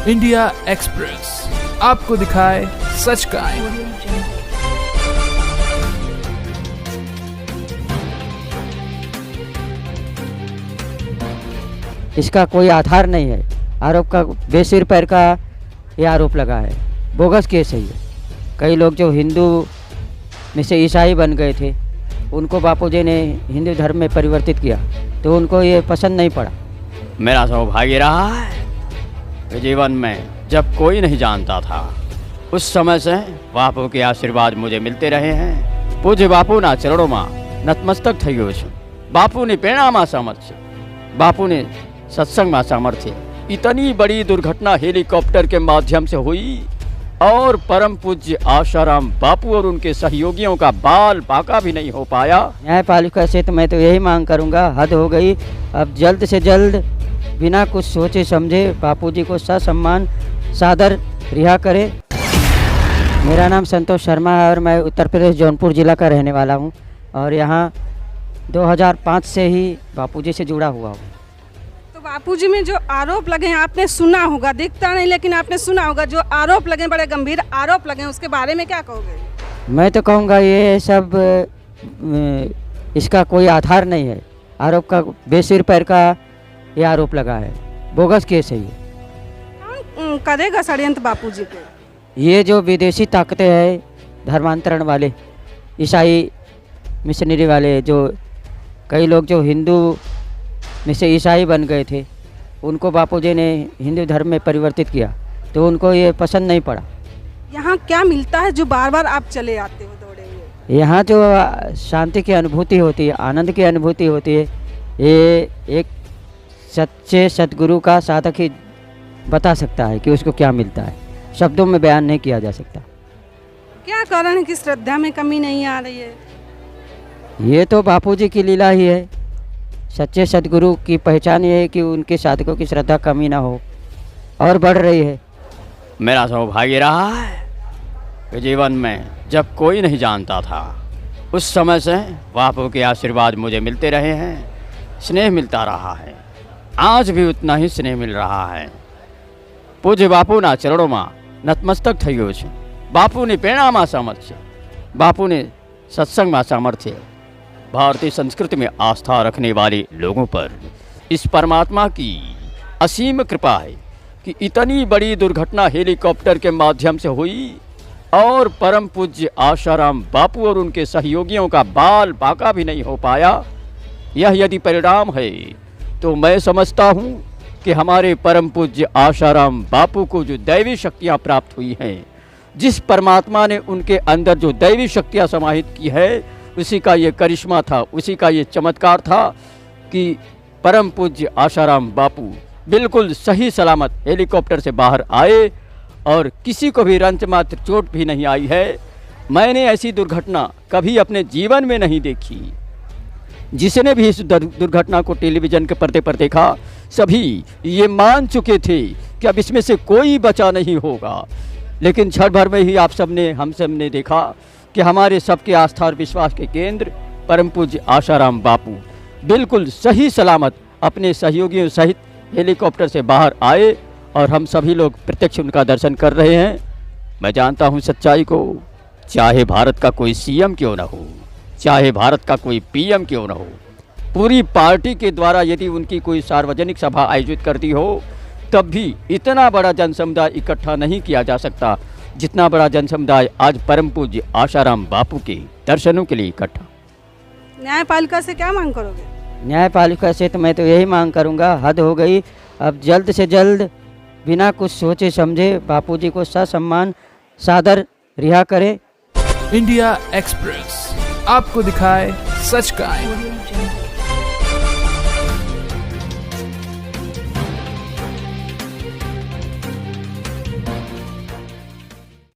India express आपको दिखाए सच का आईना। इसका कोई आधार नहीं है। आरोप का बेसिर पैर का ये आरोप लगा है, बोगस केस है ये। कई लोग जो हिंदू में से ईसाई बन गए थे, उनको बापूजी ने हिंदू धर्म में परिवर्तित किया, तो उनको ये पसंद नहीं पड़ा। मेरा सौभाग्य रहा है कि जीवन में जब कोई नहीं जानता था, उस समय से बापू के आशीर्वाद मुझे मिलते रहे हैं। पूज्य बापू ना चरणों में नतमस्तक थयो છું। बापू ने प्रेरणा में सामर्थ्य, बापू ने सत्संग में सामर्थ्य। इतनी बड़ी दुर्घटना हेलीकॉप्टर के माध्यम से हुई और परम पूज्य आशाराम बापू और उनके सहयोगियों का बाल बांका भी नहीं हो पाया। न्यायपालिका से तो मैं तो यही मांग करूंगा, हद हो गई। अब जल्द से जल्द बिना कुछ सोचे समझे बापूजी को ससम्मान सादर रिहा करे। मेरा नाम संतोष शर्मा है और मैं उत्तर प्रदेश जौनपुर ज़िला का रहने वाला हूं और यहां 2005 से ही बापूजी से जुड़ा हुआ हूं। तो बापूजी में जो आरोप लगे हैं, आपने सुना होगा, दिखता नहीं लेकिन आपने सुना होगा, जो आरोप लगे, बड़े गंभीर आरोप लगे, उसके बारे में क्या कहोगे? मैं तो कहूँगा ये सब इसका कोई आधार नहीं है। आरोप का बेसिर पैर का ये आरोप लगा है, बोगस केस है ये। कौन करेगा षड्यंत्र बापूजी पे? ये जो विदेशी ताकतें हैं, धर्मांतरण वाले, ईसाई मिशनरी वाले, जो कई लोग जो हिंदू में से ईसाई बन गए थे, उनको बापूजी ने हिंदू धर्म में परिवर्तित किया, तो उनको ये पसंद नहीं पड़ा। यहाँ क्या मिलता है जो बार बार आप चले आते हो दौड़े हुए? यहाँ जो शांति की अनुभूति होती है, आनंद की अनुभूति होती है, ये एक सच्चे सद्गुरु का साधक ही बता सकता है कि उसको क्या मिलता है। शब्दों में बयान नहीं किया जा सकता। क्या कारण है कि श्रद्धा में कमी नहीं आ रही है? ये तो बापूजी की लीला ही है। सच्चे सद्गुरु की पहचान ये है कि उनके साधकों की श्रद्धा कमी ना हो और बढ़ रही है। मेरा सौभाग्य रहा है कि जीवन में जब कोई नहीं जानता था, उस समय से बापू के आशीर्वाद मुझे मिलते रहे हैं। स्नेह मिलता रहा है, आज भी उतना ही स्नेह मिल रहा है। पूज्य बापू ना चरणों में नतमस्तक थयो છું। बापू ने प्रेरणा में सामर्थ्य, बापू ने सत्संग में सामर्थ्य। भारतीय संस्कृति में आस्था रखने वाले लोगों पर इस परमात्मा की असीम कृपा है कि इतनी बड़ी दुर्घटना हेलीकॉप्टर के माध्यम से हुई और परम पूज्य आशाराम बापू और उनके सहयोगियों का बाल बांका भी नहीं हो पाया। यह यदि परिणाम है तो मैं समझता हूँ कि हमारे परम पूज्य आशाराम बापू को जो दैवी शक्तियाँ प्राप्त हुई हैं, जिस परमात्मा ने उनके अंदर जो दैवी शक्तियाँ समाहित की है, उसी का ये करिश्मा था, उसी का ये चमत्कार था कि परम पूज्य आशाराम बापू बिल्कुल सही सलामत हेलीकॉप्टर से बाहर आए और किसी को भी रंच मात्र चोट भी नहीं आई है। मैंने ऐसी दुर्घटना कभी अपने जीवन में नहीं देखी। जिसने भी इस दुर्घटना को टेलीविज़न के पर्दे पर देखा, सभी ये मान चुके थे कि अब इसमें से कोई बचा नहीं होगा। लेकिन क्षण भर में ही आप सबने, हम सब ने देखा कि हमारे सबके आस्था और विश्वास के केंद्र परम पूज्य आशाराम बापू बिल्कुल सही सलामत अपने सहयोगियों सहित हेलीकॉप्टर से बाहर आए और हम सभी लोग प्रत्यक्ष उनका दर्शन कर रहे हैं। मैं जानता हूं सच्चाई को, चाहे भारत का कोई सीएम क्यों ना हो, चाहे भारत का कोई पीएम क्यों ना हो, पूरी पार्टी के द्वारा यदि उनकी कोई सार्वजनिक सभा आयोजित करती हो, तब भी इतना बड़ा जनसमुदाय इकट्ठा नहीं किया जा सकता जितना बड़ा जनसमुदाय आज परम पूज्य आशाराम बापू के दर्शनों के लिए इकट्ठा। न्यायपालिका से क्या मांग करोगे? न्यायपालिका से तो मैं तो यही मांग करूंगा, हद हो गई। अब जल्द से जल्द बिना कुछ सोचे समझे बापूजी को ससम्मान सादर रिहा करे। इंडिया एक्सप्रेस आपको दिखाए सच का आईना।